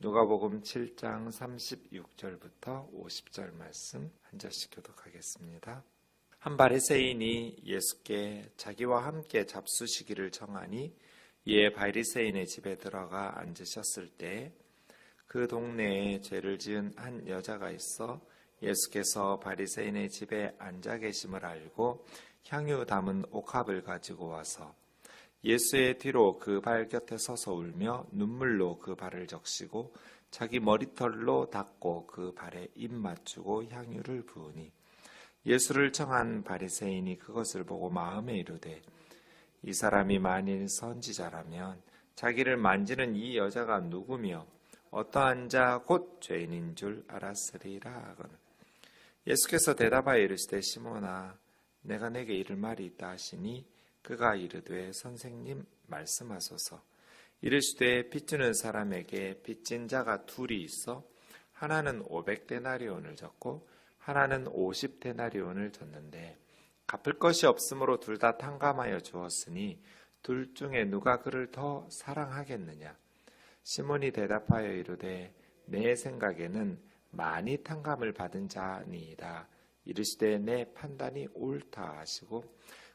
누가복음 7장 36절부터 50절 말씀 한 절씩 교독하겠습니다. 한 바리새인이 예수께 자기와 함께 잡수시기를 청하니 이에 바리새인의 집에 들어가 앉으셨을 때 그 동네에 죄를 지은 한 여자가 있어 예수께서 바리새인의 집에 앉아 계심을 알고 향유 담은 옥합을 가지고 와서 예수의 뒤로 그 발 곁에 서서 울며 눈물로 그 발을 적시고 자기 머리털로 닦고 그 발에 입 맞추고 향유를 부으니 예수를 청한 바리새인이 그것을 보고 마음에 이르되 이 사람이 만일 선지자라면 자기를 만지는 이 여자가 누구며 어떠한 자 곧 죄인인 줄 알았으리라 하거늘. 예수께서 대답하여 이르시되 시몬아 내가 내게 이를 말이 있다 하시니 그가 이르되 선생님 말씀하소서. 이르시되 빚주는 사람에게 빚진 자가 둘이 있어 하나는 500데나리온을 졌고 하나는 50데나리온을 졌는데 갚을 것이 없으므로 둘 다 탕감하여 주었으니 둘 중에 누가 그를 더 사랑하겠느냐. 시몬이 대답하여 이르되 내 생각에는 많이 탕감을 받은 자니이다. 이르시되 내 판단이 옳다 하시고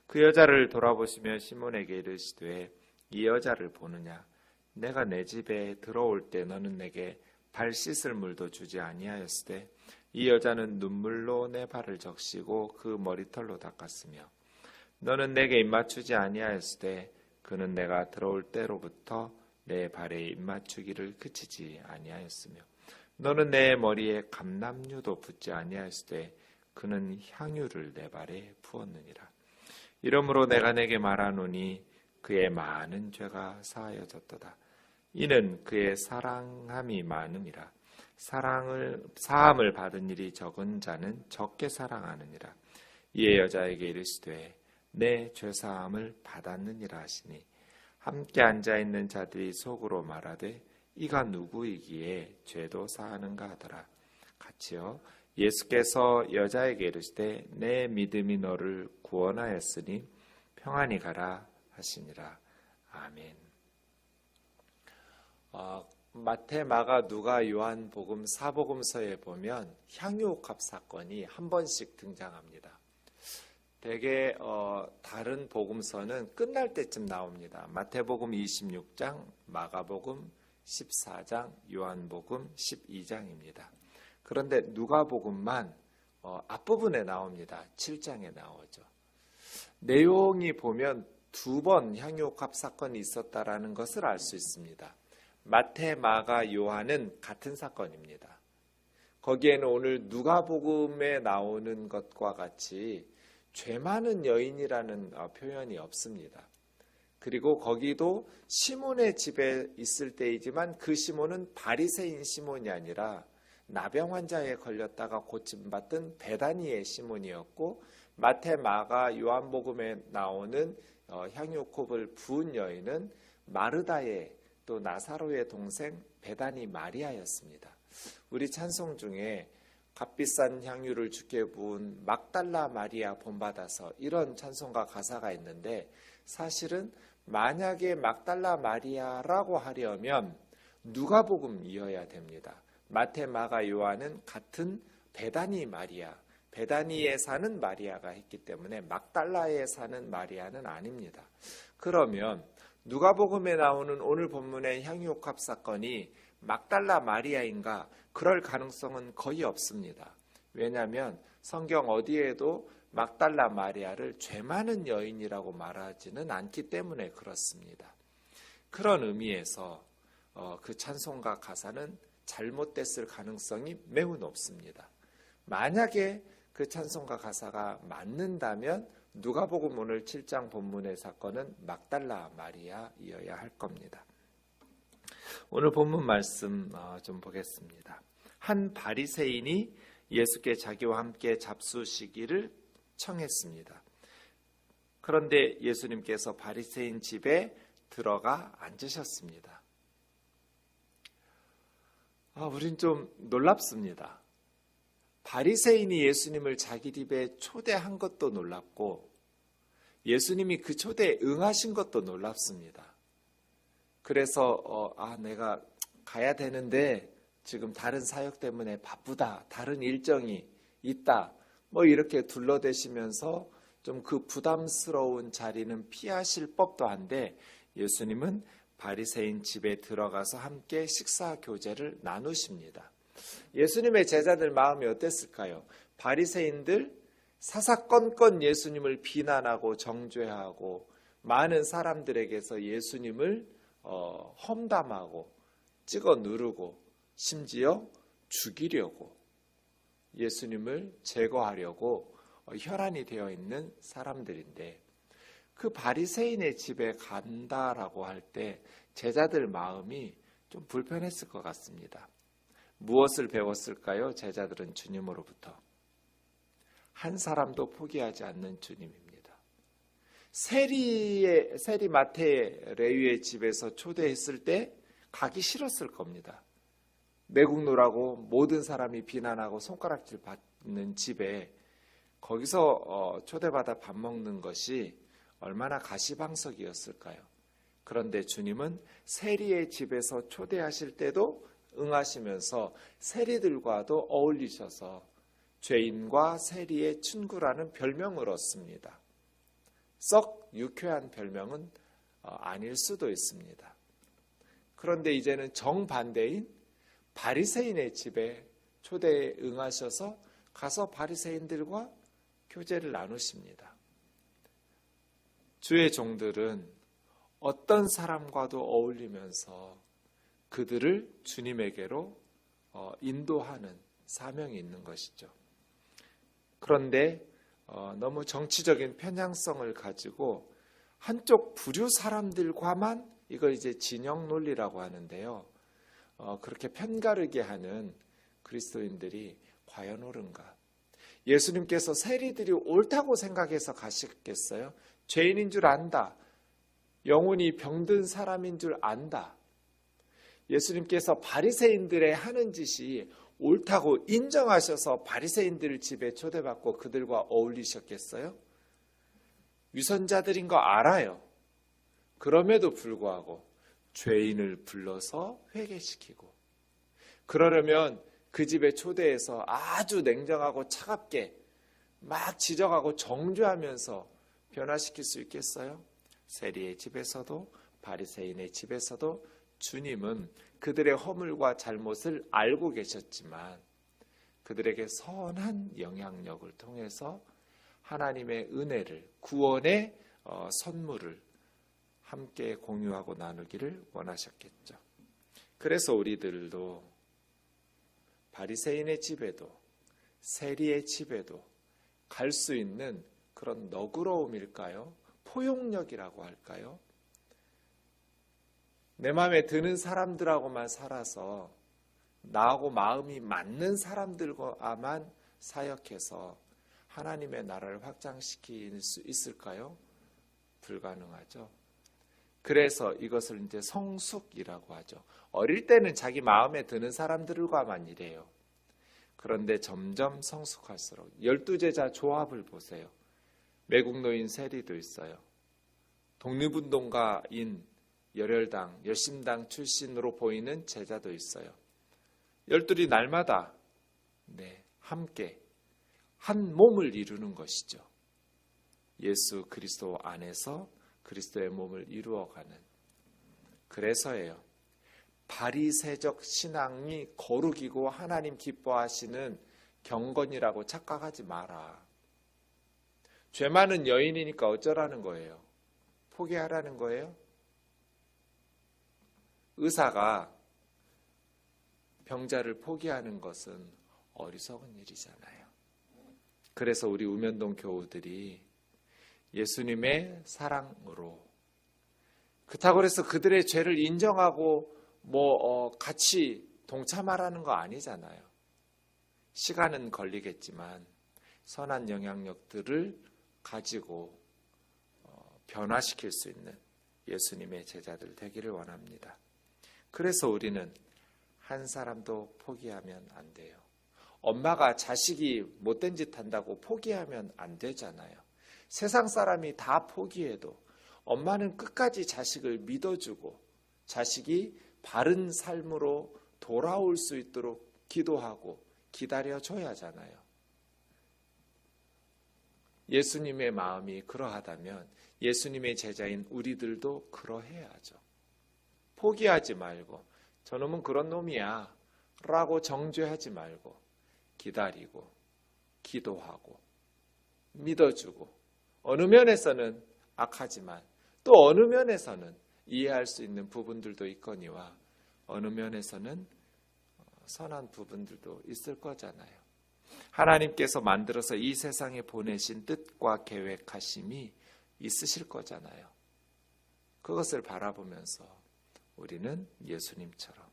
그 여자를 돌아보시며 시몬에게 이르시되 이 여자를 보느냐. 내가 내 집에 들어올 때 너는 내게 발 씻을 물도 주지 아니하였으되 이 여자는 눈물로 내 발을 적시고 그 머리털로 닦았으며 너는 내게 입맞추지 아니하였으되 그는 내가 들어올 때로부터 내 발에 입맞추기를 그치지 아니하였으며 너는 내 머리에 감람류도 붓지 아니하였으되 그는 향유를 내 발에 부었느니라. 이러므로 내가 내게 말하노니 그의 많은 죄가 사하여졌도다. 이는 그의 사랑함이 많음이라. 사함을 받은 일이 적은 자는 적게 사랑하느니라. 이에 여자에게 이르시되 내 죄사함을 받았느니라 하시니 함께 앉아있는 자들이 속으로 말하되 이가 누구이기에 죄도 사하는가 하더라. 같이요. 예수께서 여자에게 이르시되 내 믿음이 너를 구원하였으니 평안히 가라 하시니라. 아멘. 마태, 마가, 누가, 요한 복음, 사복음서에 보면 향유옥합 사건이 한 번씩 등장합니다. 대개 다른 복음서는 끝날 때쯤 나옵니다. 마태복음 26장, 마가복음 14장, 요한복음 12장입니다. 그런데 누가복음만 앞부분에 나옵니다. 7장에 나오죠. 내용이 보면 두 번 향유옥합 사건이 있었다라는 것을 알 수 있습니다. 마태, 마가, 요한은 같은 사건입니다. 거기에는 오늘 누가복음에 나오는 것과 같이 죄 많은 여인이라는 표현이 없습니다. 그리고 거기도 시몬의 집에 있을 때이지만 그 시몬은 바리새인 시몬이 아니라 나병 환자에 걸렸다가 고침받던 베다니의 시몬이었고 마태, 마가, 요한복음에 나오는 향유옥합을 부은 여인은 마르다의 또 나사로의 동생 베다니 마리아였습니다. 우리 찬송 중에 값비싼 향유를 주께 부은 막달라 마리아 본받아서 이런 찬송가 가사가 있는데 사실은 만약에 막달라 마리아라고 하려면 누가복음이어야 됩니다. 마태, 마가, 요한은 같은 베다니 마리아, 베다니에 사는 마리아가 했기 때문에 막달라에 사는 마리아는 아닙니다. 그러면 누가복음에 나오는 오늘 본문의 향유옥합 사건이 막달라 마리아인가? 그럴 가능성은 거의 없습니다. 왜냐하면 성경 어디에도 막달라 마리아를 죄 많은 여인이라고 말하지는 않기 때문에 그렇습니다. 그런 의미에서 그 찬송가 가사는 잘못됐을 가능성이 매우 높습니다. 만약에 그 찬송가 가사가 맞는다면 누가복음 오늘 7장 본문의 사건은 막달라 마리아이어야 할 겁니다. 오늘 본문 말씀 좀 보겠습니다. 한 바리새인이 예수께 자기와 함께 잡수시기를 청했습니다. 그런데 예수님께서 바리새인 집에 들어가 앉으셨습니다. 우린 좀 놀랍습니다. 바리새인이 예수님을 자기 집에 초대한 것도 놀랍고 예수님이 그 초대에 응하신 것도 놀랍습니다. 그래서 내가 가야 되는데 지금 다른 사역 때문에 바쁘다, 다른 일정이 있다, 뭐 이렇게 둘러대시면서 좀 그 부담스러운 자리는 피하실 법도 한데 예수님은 바리새인 집에 들어가서 함께 식사 교제를 나누십니다. 예수님의 제자들 마음이 어땠을까요? 바리새인들 사사건건 예수님을 비난하고 정죄하고 많은 사람들에게서 예수님을 험담하고 찍어 누르고 심지어 죽이려고 예수님을 제거하려고 혈안이 되어 있는 사람들인데 그 바리새인의 집에 간다라고 할 때 제자들 마음이 좀 불편했을 것 같습니다. 무엇을 배웠을까요? 제자들은 주님으로부터 한 사람도 포기하지 않는 주님입니다. 세리 마태 레위의 집에서 초대했을 때 가기 싫었을 겁니다. 매국노라고 모든 사람이 비난하고 손가락질 받는 집에 거기서 초대받아 밥 먹는 것이 얼마나 가시방석이었을까요? 그런데 주님은 세리의 집에서 초대하실 때도 응하시면서 세리들과도 어울리셔서 죄인과 세리의 친구라는 별명을 얻습니다. 썩 유쾌한 별명은 아닐 수도 있습니다. 그런데 이제는 정반대인 바리새인의 집에 초대에 응하셔서 가서 바리새인들과 교제를 나누십니다. 주의 종들은 어떤 사람과도 어울리면서 그들을 주님에게로 인도하는 사명이 있는 것이죠. 그런데 너무 정치적인 편향성을 가지고 한쪽 부류 사람들과만 이걸 이제 진영 논리라고 하는데요. 그렇게 편가르게 하는 그리스도인들이 과연 옳은가? 예수님께서 세리들이 옳다고 생각해서 가시겠어요? 죄인인 줄 안다. 영혼이 병든 사람인 줄 안다. 예수님께서 바리새인들의 하는 짓이 옳다고 인정하셔서 바리새인들 집에 초대받고 그들과 어울리셨겠어요? 위선자들인 거 알아요. 그럼에도 불구하고 죄인을 불러서 회개시키고 그러려면 그 집에 초대해서 아주 냉정하고 차갑게 막 지적하고 정죄하면서 변화시킬 수 있겠어요? 세리의 집에서도 바리새인의 집에서도 주님은 그들의 허물과 잘못을 알고 계셨지만 그들에게 선한 영향력을 통해서 하나님의 은혜를, 구원의 선물을 함께 공유하고 나누기를 원하셨겠죠. 그래서 우리들도 바리새인의 집에도 세리의 집에도 갈 수 있는 그런 너그러움일까요? 포용력이라고 할까요? 내 마음에 드는 사람들하고만 살아서 나하고 마음이 맞는 사람들과만 사역해서 하나님의 나라를 확장시킬 수 있을까요? 불가능하죠. 그래서 이것을 이제 성숙이라고 하죠. 어릴 때는 자기 마음에 드는 사람들과만 이래요. 그런데 점점 성숙할수록 12제자 조합을 보세요. 매국노인 세리도 있어요. 독립운동가인 열혈당, 열심당 출신으로 보이는 제자도 있어요. 12이 날마다 함께 한 몸을 이루는 것이죠. 예수 그리스도 안에서 그리스도의 몸을 이루어가는. 그래서예요. 바리새적 신앙이 거룩이고 하나님 기뻐하시는 경건이라고 착각하지 마라. 죄 많은 여인이니까 어쩌라는 거예요? 포기하라는 거예요? 의사가 병자를 포기하는 것은 어리석은 일이잖아요. 그래서 우리 우면동 교우들이 예수님의 사랑으로 그렇다고 해서 그들의 죄를 인정하고 같이 동참하라는 거 아니잖아요. 시간은 걸리겠지만 선한 영향력들을 가지고 변화시킬 수 있는 예수님의 제자들 되기를 원합니다. 그래서 우리는 한 사람도 포기하면 안 돼요. 엄마가 자식이 못된 짓 한다고 포기하면 안 되잖아요. 세상 사람이 다 포기해도 엄마는 끝까지 자식을 믿어주고 자식이 바른 삶으로 돌아올 수 있도록 기도하고 기다려줘야 하잖아요. 예수님의 마음이 그러하다면 예수님의 제자인 우리들도 그러해야죠. 포기하지 말고 저놈은 그런 놈이야 라고 정죄하지 말고 기다리고 기도하고 믿어주고 어느 면에서는 악하지만 또 어느 면에서는 이해할 수 있는 부분들도 있거니와 어느 면에서는 선한 부분들도 있을 거잖아요. 하나님께서 만들어서 이 세상에 보내신 뜻과 계획하심이 있으실 거잖아요. 그것을 바라보면서 우리는 예수님처럼.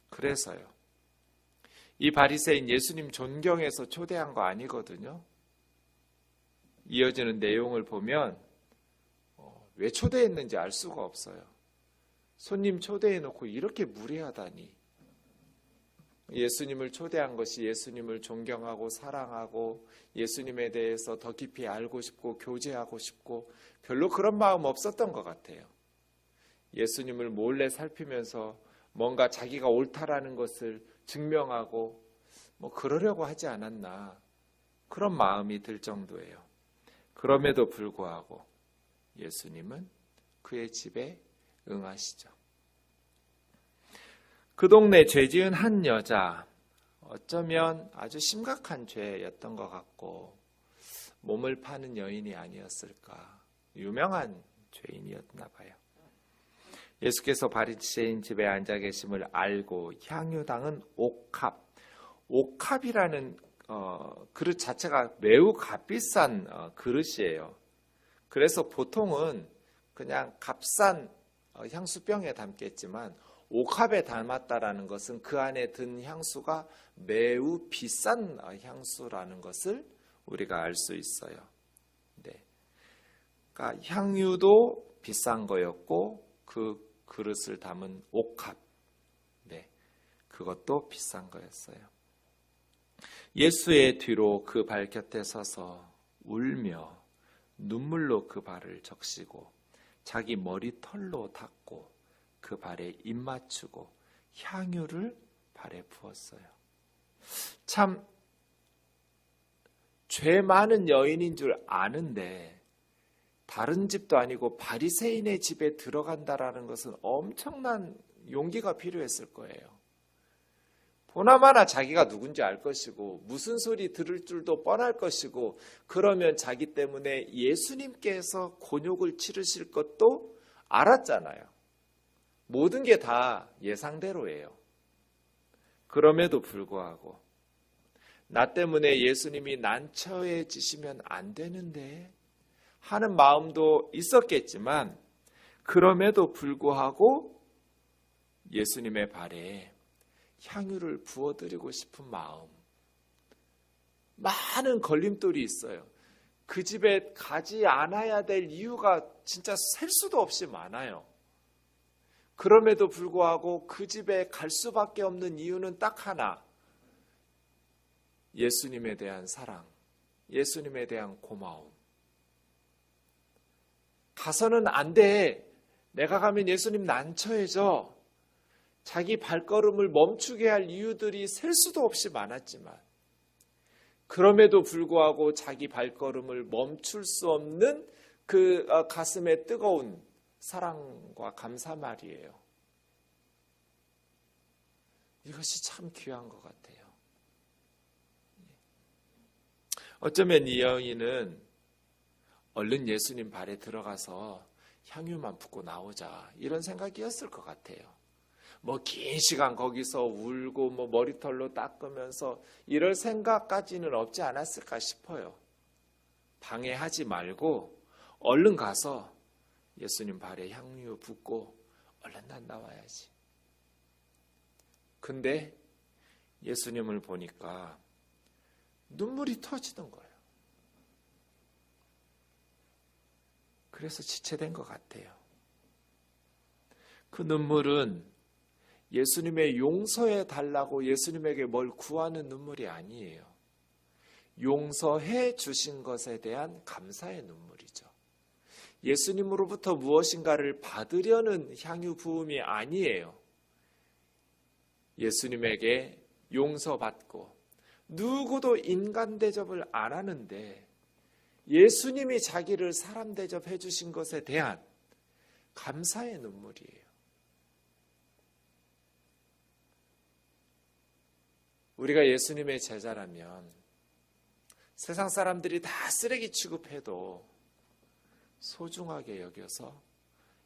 그래서요. 이 바리새인 예수님 존경해서 초대한 거 아니거든요. 이어지는 내용을 보면 왜 초대했는지 알 수가 없어요. 손님 초대해놓고 이렇게 무례하다니. 예수님을 초대한 것이 예수님을 존경하고 사랑하고 예수님에 대해서 더 깊이 알고 싶고 교제하고 싶고 별로 그런 마음 없었던 것 같아요. 예수님을 몰래 살피면서 뭔가 자기가 옳다라는 것을 증명하고 그러려고 하지 않았나 그런 마음이 들 정도예요. 그럼에도 불구하고 예수님은 그의 집에 응하시죠. 그 동네 죄 지은 한 여자, 어쩌면 아주 심각한 죄였던 것 같고 몸을 파는 여인이 아니었을까. 유명한 죄인이었나 봐요. 예수께서 바리새인 집에 앉아 계심을 알고 향유 담은 옥합, 옥합이라는 그릇 자체가 매우 값비싼 그릇이에요. 그래서 보통은 그냥 값싼 향수병에 담겠지만 옥합에 담았다라는 것은 그 안에 든 향수가 매우 비싼 향수라는 것을 우리가 알 수 있어요. 네. 그러니까 향유도 비싼 거였고 그 그릇을 담은 옥합, 네, 그것도 비싼 거였어요. 예수의 뒤로 그 발 곁에 서서 울며 눈물로 그 발을 적시고 자기 머리털로 닦고 그 발에 입 맞추고 향유를 발에 부었어요. 참 죄 많은 여인인 줄 아는데 다른 집도 아니고 바리새인의 집에 들어간다라는 것은 엄청난 용기가 필요했을 거예요. 보나마나 자기가 누군지 알 것이고 무슨 소리 들을 줄도 뻔할 것이고 그러면 자기 때문에 예수님께서 곤욕을 치르실 것도 알았잖아요. 모든 게 다 예상대로예요. 그럼에도 불구하고 나 때문에 예수님이 난처해지시면 안 되는데 하는 마음도 있었겠지만 그럼에도 불구하고 예수님의 발에 향유를 부어드리고 싶은 마음. 많은 걸림돌이 있어요. 그 집에 가지 않아야 될 이유가 진짜 셀 수도 없이 많아요. 그럼에도 불구하고 그 집에 갈 수밖에 없는 이유는 딱 하나. 예수님에 대한 사랑, 예수님에 대한 고마움. 가서는 안 돼. 내가 가면 예수님 난처해져. 자기 발걸음을 멈추게 할 이유들이 셀 수도 없이 많았지만 그럼에도 불구하고 자기 발걸음을 멈출 수 없는 그 가슴에 뜨거운 사랑과 감사 말이에요. 이것이 참 귀한 것 같아요. 어쩌면 이 여인은 얼른 예수님 발에 들어가서 향유만 붓고 나오자 이런 생각이었을 것 같아요. 긴 시간 거기서 울고 머리털로 닦으면서 이럴 생각까지는 없지 않았을까 싶어요. 방해하지 말고 얼른 가서 예수님 발에 향유 붓고 얼른 난 나와야지. 근데 예수님을 보니까 눈물이 터지는 거예요. 그래서 지체된 것 같아요. 그 눈물은 예수님의 용서해 달라고 예수님에게 뭘 구하는 눈물이 아니에요. 용서해 주신 것에 대한 감사의 눈물이죠. 예수님으로부터 무엇인가를 받으려는 향유 부음이 아니에요. 예수님에게 용서받고 누구도 인간 대접을 안 하는데 예수님이 자기를 사람 대접해 주신 것에 대한 감사의 눈물이에요. 우리가 예수님의 제자라면 세상 사람들이 다 쓰레기 취급해도 소중하게 여겨서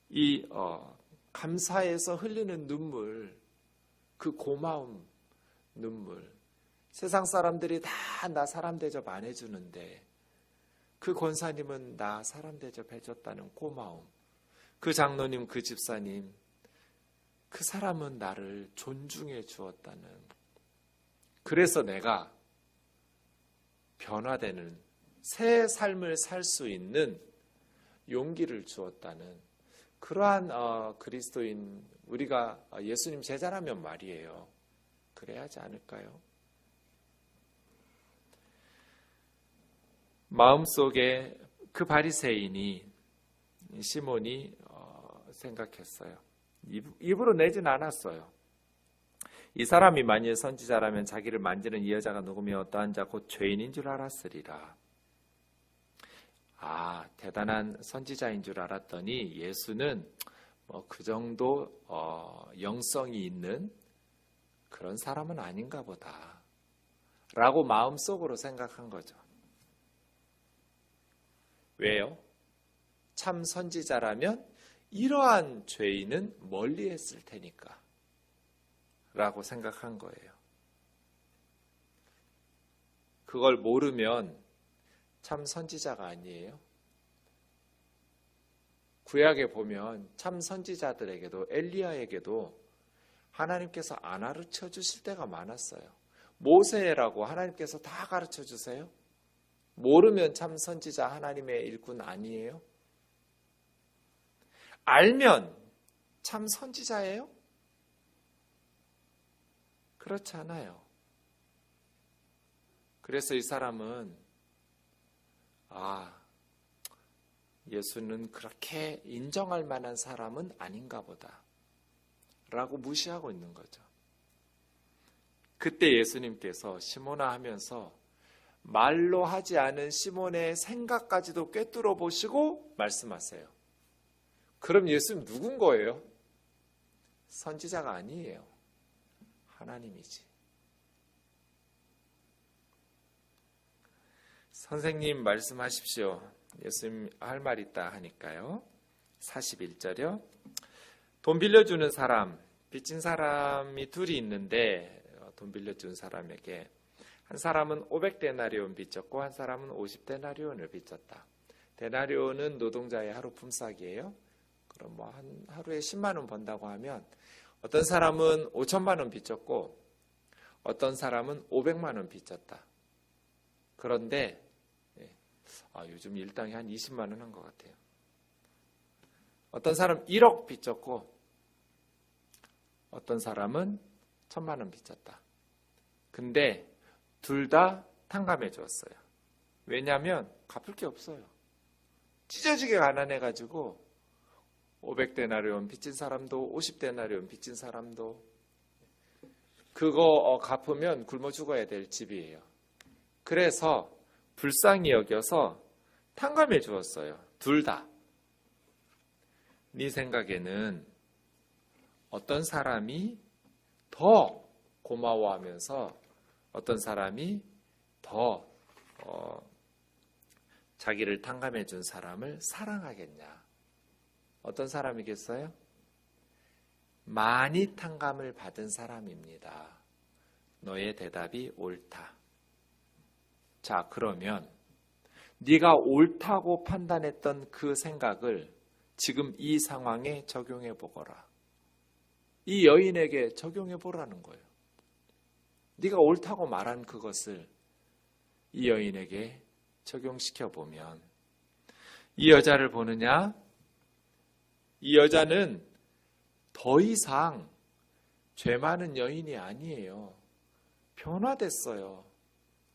이 감사에서 흘리는 눈물, 그 고마움 눈물, 세상 사람들이 다 나 사람 대접 안 해주는데 그 권사님은 나 사람 대접해줬다는 고마움, 그 장로님, 그 집사님, 그 사람은 나를 존중해 주었다는, 그래서 내가 변화되는 새 삶을 살 수 있는 용기를 주었다는 그러한 그리스도인 우리가 예수님 제자라면 말이에요. 그래야 하지 않을까요? 마음속에 그 바리새인이 시몬이 생각했어요. 입으로 내진 않았어요. 이 사람이 만일 선지자라면 자기를 만지는 이 여자가 누구며 어떠한 자 곧 죄인인 줄 알았으리라. 대단한 선지자인 줄 알았더니 예수는 그 정도 영성이 있는 그런 사람은 아닌가 보다 라고 마음속으로 생각한 거죠. 왜요? 참 선지자라면 이러한 죄인은 멀리 했을 테니까 라고 생각한 거예요. 그걸 모르면 참 선지자가 아니에요. 구약에 보면 참 선지자들에게도 엘리야에게도 하나님께서 안 가르쳐 주실 때가 많았어요. 모세라고 하나님께서 다 가르쳐 주세요? 모르면 참 선지자 하나님의 일꾼 아니에요? 알면 참 선지자예요? 그렇지 않아요. 그래서 이 사람은 예수는 그렇게 인정할 만한 사람은 아닌가 보다 라고 무시하고 있는 거죠. 그때 예수님께서 시몬아 하면서 말로 하지 않은 시몬의 생각까지도 꿰뚫어 보시고 말씀하세요. 그럼 예수님 누군 거예요? 선지자가 아니에요. 하나님이지. 선생님 말씀하십시오. 예수님 할 말 있다 하니까요. 41절이요. 돈 빌려주는 사람, 빚진 사람이 둘이 있는데 돈 빌려준 사람에게 한 사람은 500데나리온 빚졌고 한 사람은 50데나리온을 빚졌다. 데나리온은 노동자의 하루 품삯이에요. 그럼 한 하루에 10만 원 번다고 하면 어떤 사람은 5천만 원 빚졌고 어떤 사람은 500만 원 빚졌다. 그런데 요즘 일당이 한 20만 원 한 것 같아요. 어떤 사람은 1억 빚졌고 어떤 사람은 1,000만 원 빚졌다. 근데 둘 다 탕감해 주었어요. 왜냐하면 갚을 게 없어요. 찢어지게 가난해가지고 500데나리온 빚진 사람도 50데나리온 빚진 사람도 그거 갚으면 굶어 죽어야 될 집이에요. 그래서 불쌍히 여겨서 탕감해 주었어요. 둘 다. 네 생각에는 어떤 사람이 더 고마워하면서 어떤 사람이 더 자기를 탕감해 준 사람을 사랑하겠냐? 어떤 사람이겠어요? 많이 탕감을 받은 사람입니다. 너의 대답이 옳다. 자, 그러면 네가 옳다고 판단했던 그 생각을 지금 이 상황에 적용해 보거라. 이 여인에게 적용해 보라는 거예요. 네가 옳다고 말한 그것을 이 여인에게 적용시켜 보면 이 여자를 보느냐? 이 여자는 더 이상 죄 많은 여인이 아니에요. 변화됐어요.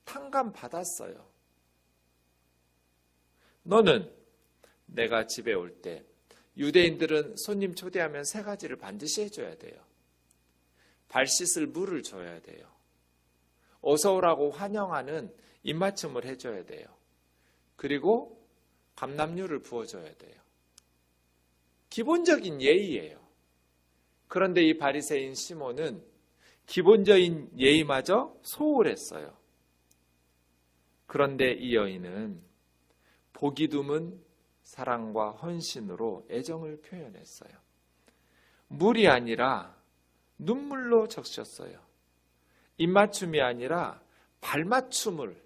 탕감 받았어요. 너는 내가 집에 올 때 유대인들은 손님 초대하면 3가지를 반드시 해줘야 돼요. 발 씻을 물을 줘야 돼요. 어서 오라고 환영하는 입맞춤을 해줘야 돼요. 그리고 감람유를 부어줘야 돼요. 기본적인 예의예요. 그런데 이 바리새인 시몬은 기본적인 예의마저 소홀했어요. 그런데 이 여인은 보기 드문 사랑과 헌신으로 애정을 표현했어요. 물이 아니라 눈물로 적셨어요. 입맞춤이 아니라 발맞춤을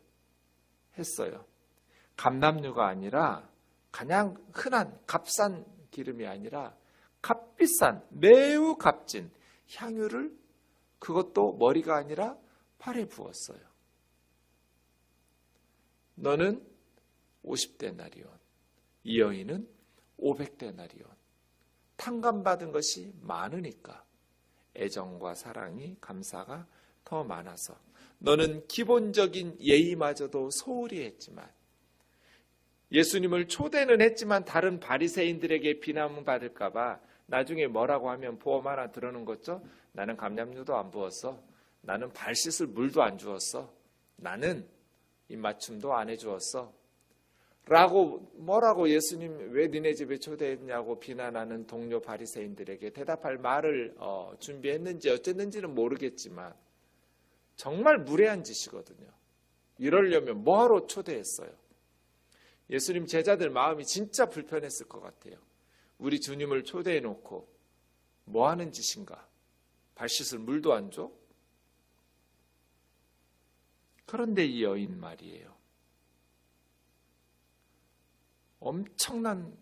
했어요. 감람유가 아니라 그냥 흔한 값싼 기름이 아니라 값비싼 매우 값진 향유를 그것도 머리가 아니라 팔에 부었어요. 너는 50데나리온, 이 여인은 500데나리온. 탕감받은 것이 많으니까 애정과 사랑이 감사가 더 많아서 너는 기본적인 예의마저도 소홀히 했지만 예수님을 초대는 했지만 다른 바리새인들에게 비난받을까 봐 나중에 뭐라고 하면 보험 하나 들어놓은 거죠. 나는 감람유도 안 부었어. 나는 발 씻을 물도 안 주었어. 나는 입맞춤도 안 해주었어. 라고 뭐라고 예수님 왜 니네 집에 초대했냐고 비난하는 동료 바리새인들에게 대답할 말을 준비했는지 어쨌는지는 모르겠지만 정말 무례한 짓이거든요. 이러려면 뭐하러 초대했어요? 예수님 제자들 마음이 진짜 불편했을 것 같아요. 우리 주님을 초대해놓고 뭐 하는 짓인가? 발 씻을 물도 안 줘? 그런데 이 여인 말이에요. 엄청난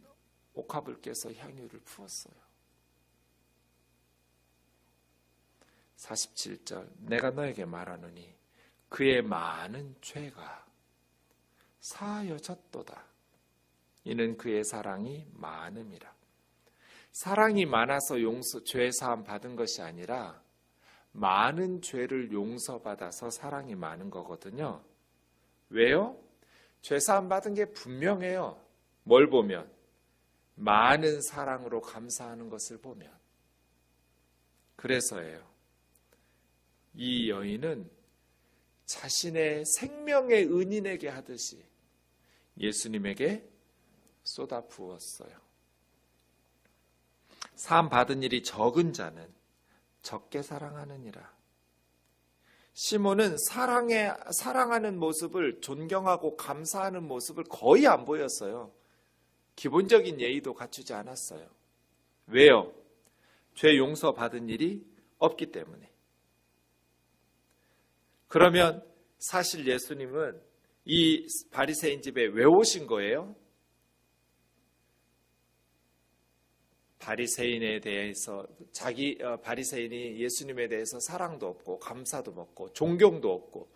옥합을 깨서 향유를 부었어요. 47절 내가 너에게 말하노니 그의 많은 죄가 사하여졌도다. 이는 그의 사랑이 많음이라. 사랑이 많아서 죄 사함 받은 것이 아니라 많은 죄를 용서받아서 사랑이 많은 거거든요. 왜요? 죄 사함 받은 게 분명해요. 뭘 보면? 많은 사랑으로 감사하는 것을 보면. 그래서예요. 이 여인은 자신의 생명의 은인에게 하듯이 예수님에게 쏟아 부었어요. 사함 받은 일이 적은 자는 적게 사랑하느니라. 시몬은 사랑하는 모습을 존경하고 감사하는 모습을 거의 안 보였어요. 기본적인 예의도 갖추지 않았어요. 왜요? 죄 용서 받은 일이 없기 때문에. 그러면 사실 예수님은 이 바리새인 집에 왜 오신 거예요? 바리새인에 대해서 바리새인이 예수님에 대해서 사랑도 없고 감사도 없고 존경도 없고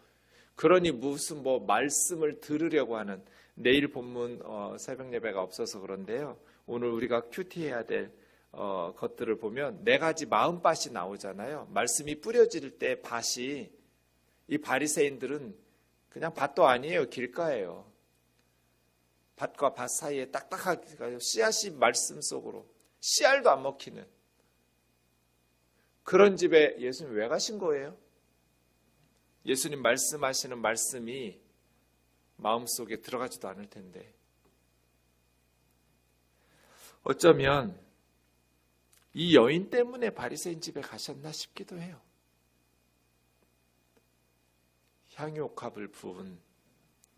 그러니 무슨 말씀을 들으려고 하는 내일 본문 새벽 예배가 없어서 그런데요. 오늘 우리가 큐티해야 될 것들을 보면 4가지 마음밭이 나오잖아요. 말씀이 뿌려질 때 밭이 이 바리새인들은 그냥 밭도 아니에요. 길가예요. 밭과 밭 사이에 딱딱하게 씨앗이 말씀 속으로 씨알도 안 먹히는 그런 집에 예수님 왜 가신 거예요? 예수님 말씀하시는 말씀이 마음속에 들어가지도 않을 텐데 어쩌면 이 여인 때문에 바리새인 집에 가셨나 싶기도 해요. 향유옥합을 부은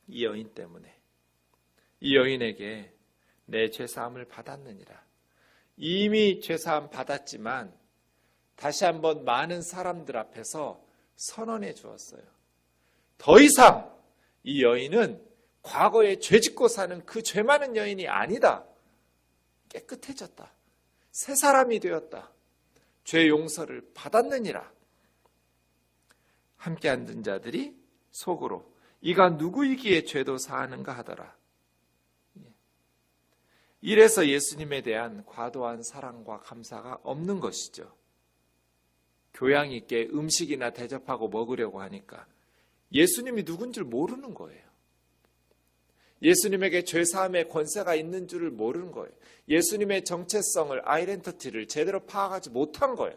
이 여인 때문에 이 여인에게 내 죄사함을 받았느니라. 이미 죄사함 받았지만 다시 한번 많은 사람들 앞에서 선언해 주었어요. 더 이상 이 여인은 과거에 죄짓고 사는 그 죄 많은 여인이 아니다. 깨끗해졌다. 새 사람이 되었다. 죄 용서를 받았느니라. 함께 앉은 자들이 속으로 이가 누구이기에 죄도 사하는가 하더라. 이래서 예수님에 대한 과도한 사랑과 감사가 없는 것이죠. 교양 있게 음식이나 대접하고 먹으려고 하니까 예수님이 누군 줄 모르는 거예요. 예수님에게 죄사함의 권세가 있는 줄을 모르는 거예요. 예수님의 정체성을, 아이덴티티를 제대로 파악하지 못한 거예요.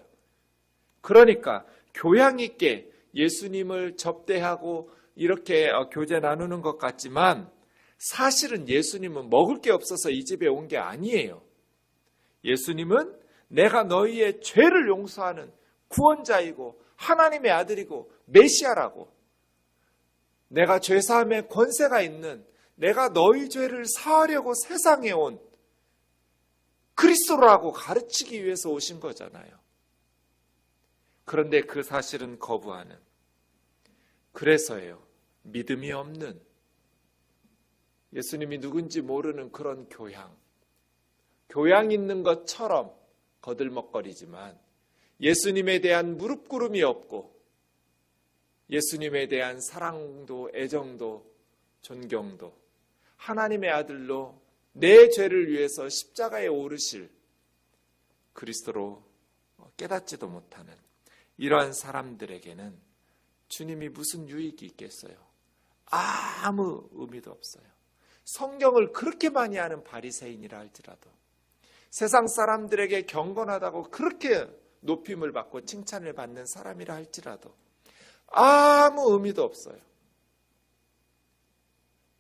그러니까 교양 있게 예수님을 접대하고 이렇게 교제 나누는 것 같지만 사실은 예수님은 먹을 게 없어서 이 집에 온 게 아니에요. 예수님은 내가 너희의 죄를 용서하는 구원자이고 하나님의 아들이고 메시아라고, 내가 죄사함의 권세가 있는, 내가 너희 죄를 사하려고 세상에 온 그리스도라고 가르치기 위해서 오신 거잖아요. 그런데 그 사실은 거부하는, 그래서예요, 믿음이 없는, 예수님이 누군지 모르는 그런 교양 있는 것처럼 거들먹거리지만 예수님에 대한 무릎꿇음이 없고 예수님에 대한 사랑도 애정도 존경도, 하나님의 아들로 내 죄를 위해서 십자가에 오르실 그리스도로 깨닫지도 못하는 이러한 사람들에게는 주님이 무슨 유익이 있겠어요? 아무 의미도 없어요. 성경을 그렇게 많이 아는 바리새인이라 할지라도, 세상 사람들에게 경건하다고 그렇게 높임을 받고 칭찬을 받는 사람이라 할지라도 아무 의미도 없어요.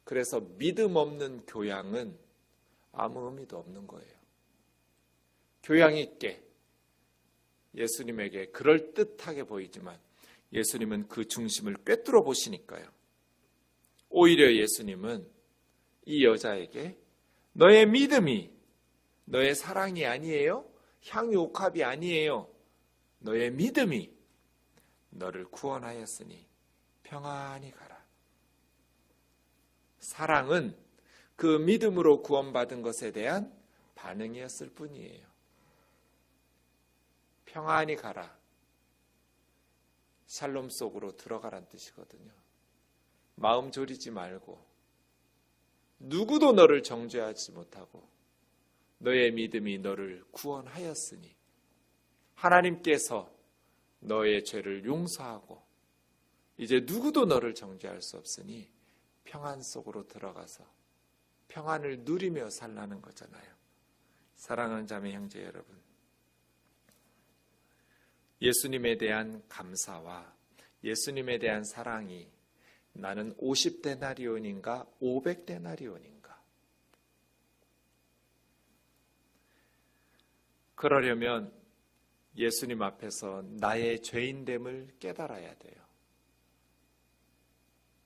그래서 믿음 없는 교양은 아무 의미도 없는 거예요. 교양 있게 예수님에게 그럴듯하게 보이지만 예수님은 그 중심을 꿰뚫어 보시니까요. 오히려 예수님은 이 여자에게 너의 믿음이, 너의 사랑이 아니에요? 향유 옥합이 아니에요. 너의 믿음이 너를 구원하였으니 평안히 가라. 사랑은 그 믿음으로 구원받은 것에 대한 반응이었을 뿐이에요. 평안히 가라. 샬롬 속으로 들어가란 뜻이거든요. 마음 졸이지 말고, 누구도 너를 정죄하지 못하고 너의 믿음이 너를 구원하였으니, 하나님께서 너의 죄를 용서하고 이제 누구도 너를 정죄할 수 없으니 평안 속으로 들어가서 평안을 누리며 살라는 거잖아요. 사랑하는 자매 형제 여러분, 예수님에 대한 감사와 예수님에 대한 사랑이 나는 50데나리온인가 500데나리온인가? 그러려면 예수님 앞에서 나의 죄인됨을 깨달아야 돼요.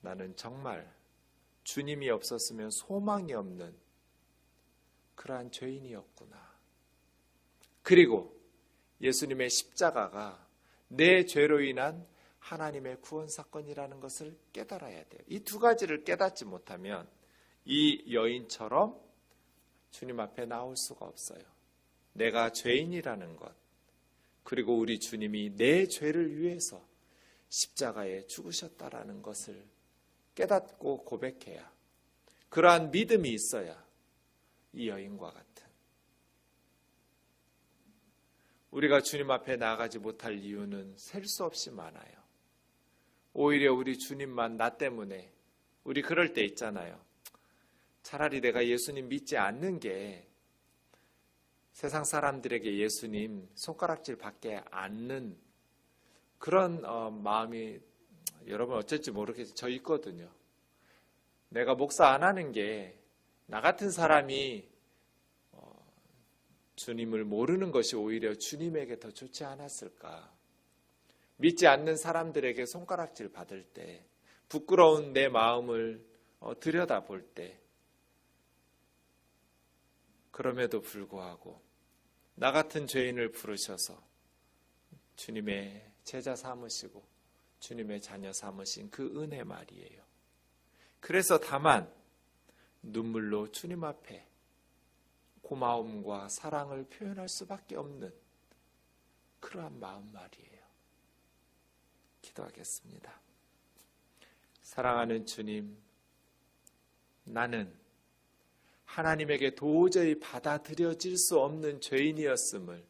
나는 정말 주님이 없었으면 소망이 없는 그러한 죄인이었구나. 그리고 예수님의 십자가가 내 죄로 인한 하나님의 구원 사건이라는 것을 깨달아야 돼요. 이 두 가지를 깨닫지 못하면 이 여인처럼 주님 앞에 나올 수가 없어요. 내가 죄인이라는 것, 그리고 우리 주님이 내 죄를 위해서 십자가에 죽으셨다라는 것을 깨닫고 고백해야, 그러한 믿음이 있어야 이 여인과 같은, 우리가 주님 앞에 나아가지 못할 이유는 셀 수 없이 많아요. 오히려 우리 주님만 나 때문에, 우리 그럴 때 있잖아요. 차라리 내가 예수님 믿지 않는 게 세상 사람들에게 예수님 손가락질 받게 않는 그런 마음이 여러분 어쩔지 모르겠어요. 저 있거든요. 내가 목사 안 하는 게 나 같은 사람이 주님을 모르는 것이 오히려 주님에게 더 좋지 않았을까. 믿지 않는 사람들에게 손가락질 받을 때, 부끄러운 내 마음을 들여다볼 때, 그럼에도 불구하고 나 같은 죄인을 부르셔서 주님의 제자 삼으시고 주님의 자녀 삼으신 그 은혜 말이에요. 그래서 다만 눈물로 주님 앞에 고마움과 사랑을 표현할 수밖에 없는 그러한 마음 말이에요. 기도하겠습니다. 사랑하는 주님, 나는 하나님에게 도저히 받아들여질 수 없는 죄인이었음을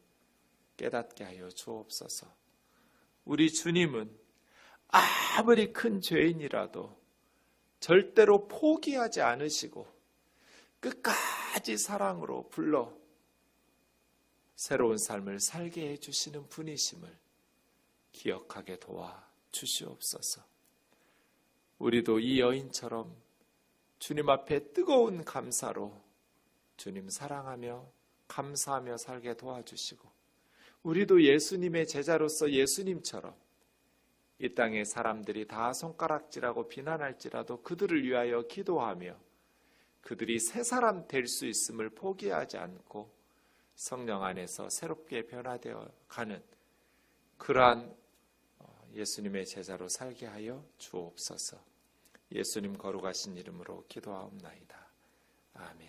깨닫게 하여 주옵소서. 우리 주님은 아무리 큰 죄인이라도 절대로 포기하지 않으시고 끝까지 사랑으로 불러 새로운 삶을 살게 해주시는 분이심을 기억하게 도와 주시옵소서. 우리도 이 여인처럼 주님 앞에 뜨거운 감사로 주님 사랑하며 감사하며 살게 도와주시고, 우리도 예수님의 제자로서 예수님처럼 이 땅의 사람들이 다 손가락질하고 비난할지라도 그들을 위하여 기도하며 그들이 새 사람 될 수 있음을 포기하지 않고 성령 안에서 새롭게 변화되어 가는 그러한 예수님의 제자로 살게 하여 주옵소서. 예수님 거룩하신 이름으로 기도하옵나이다. 아멘.